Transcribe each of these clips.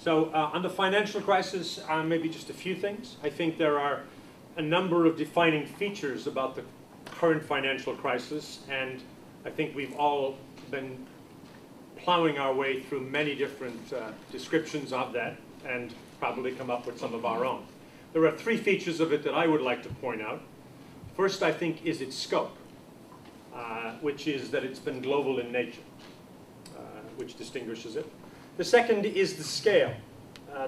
So on the financial crisis, maybe just a few things. I think there are a number of defining features about the current financial crisis, and I think we've all been plowing our way through many different descriptions of that and probably come up with some of our own. There are three features of it that I would like to point out. First, I think, is its scope, which is that it's been global in nature, which distinguishes it. The second is the scale,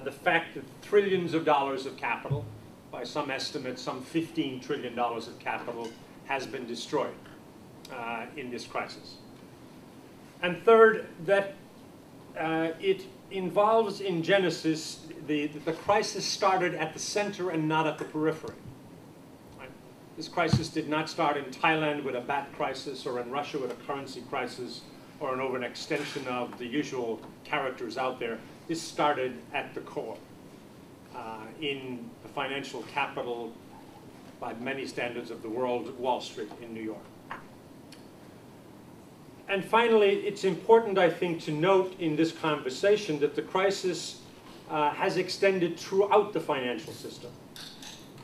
the fact that trillions of dollars of capital, by some estimates, some $15 trillion of capital, has been destroyed in this crisis. And third, that it involves in genesis, the crisis started at the center and not at the periphery. Right? This crisis did not start in Thailand with a bat crisis, or in Russia with a currency crisis, or over an extension of the usual characters out there. This started at the core, in the financial capital, by many standards of the world, Wall Street in New York. And finally, it's important, I think, to note in this conversation that the crisis has extended throughout the financial system.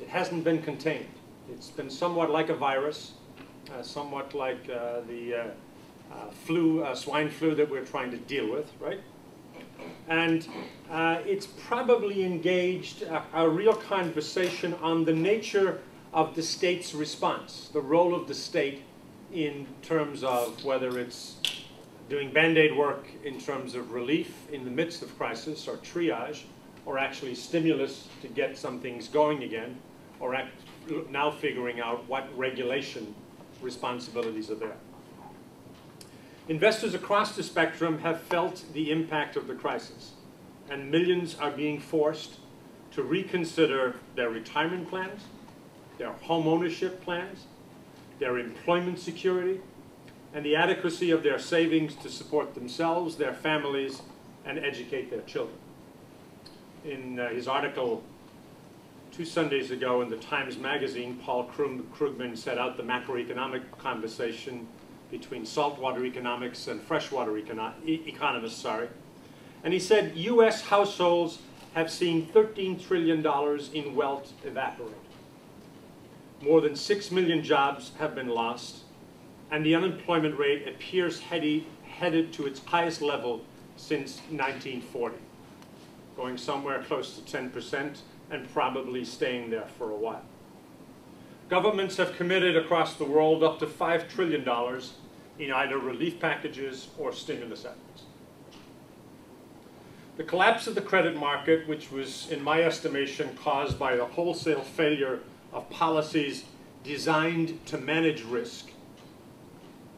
It hasn't been contained. It's been somewhat like a virus, somewhat like the swine flu that we're trying to deal with, right? And it's probably engaged a real conversation on the nature of the state's response, the role of the state in terms of whether it's doing Band-Aid work in terms of relief in the midst of crisis, or triage, or actually stimulus to get some things going again, or now figuring out what regulation responsibilities are there. Investors across the spectrum have felt the impact of the crisis, and millions are being forced to reconsider their retirement plans, their home ownership plans, their employment security, and the adequacy of their savings to support themselves, their families, and educate their children. In his article 2 Sundays ago in the Times Magazine, Paul Krugman set out the macroeconomic conversation between saltwater economics and freshwater economists, And he said, US households have seen $13 trillion in wealth evaporate. More than 6 million jobs have been lost, and the unemployment rate appears headed to its highest level since 1940, going somewhere close to 10% and probably staying there for a while. Governments have committed across the world up to $5 trillion in either relief packages or stimulus efforts. The collapse of the credit market, which was, in my estimation, caused by the wholesale failure of policies designed to manage risk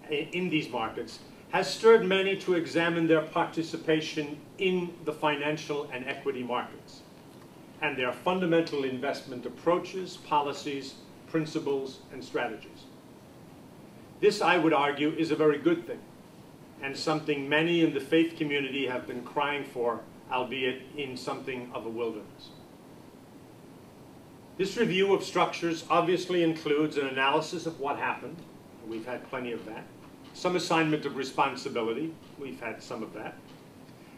in these markets, has stirred many to examine their participation in the financial and equity markets and their fundamental investment approaches, policies, principles, and strategies. This, I would argue, is a very good thing, and something many in the faith community have been crying for, albeit in something of a wilderness. This review of structures obviously includes an analysis of what happened. We've had plenty of that. Some assignment of responsibility. We've had some of that.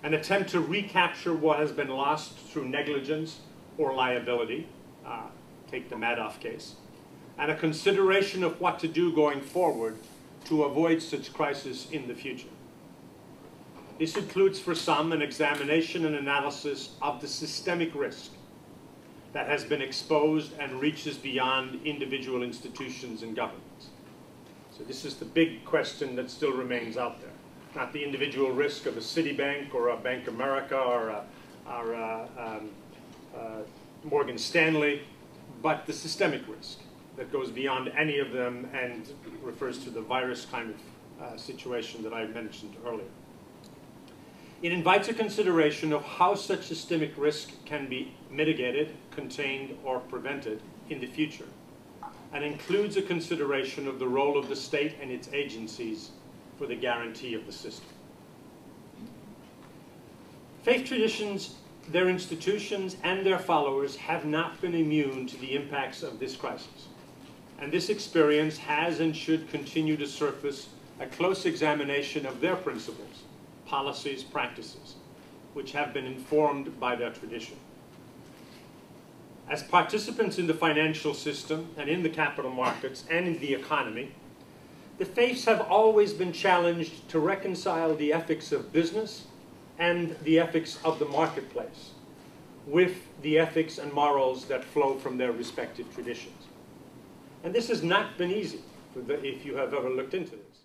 An attempt to recapture what has been lost through negligence or liability. Take the Madoff case. And a consideration of what to do going forward to avoid such crises in the future. This includes, for some, an examination and analysis of the systemic risk that has been exposed and reaches beyond individual institutions and governments. So this is the big question that still remains out there. Not the individual risk of a Citibank or a Bank of America or Morgan Stanley, but the systemic risk that goes beyond any of them and refers to the virus kind of situation that I mentioned earlier. It invites a consideration of how such systemic risk can be mitigated, contained, or prevented in the future, and includes a consideration of the role of the state and its agencies for the guarantee of the system. Faith traditions, their institutions, and their followers have not been immune to the impacts of this crisis, and this experience has and should continue to surface a close examination of their principles, policies, practices, which have been informed by their tradition. As participants in the financial system and in the capital markets and in the economy, the faiths have always been challenged to reconcile the ethics of business and the ethics of the marketplace with the ethics and morals that flow from their respective traditions. And this has not been easy, if you have ever looked into this.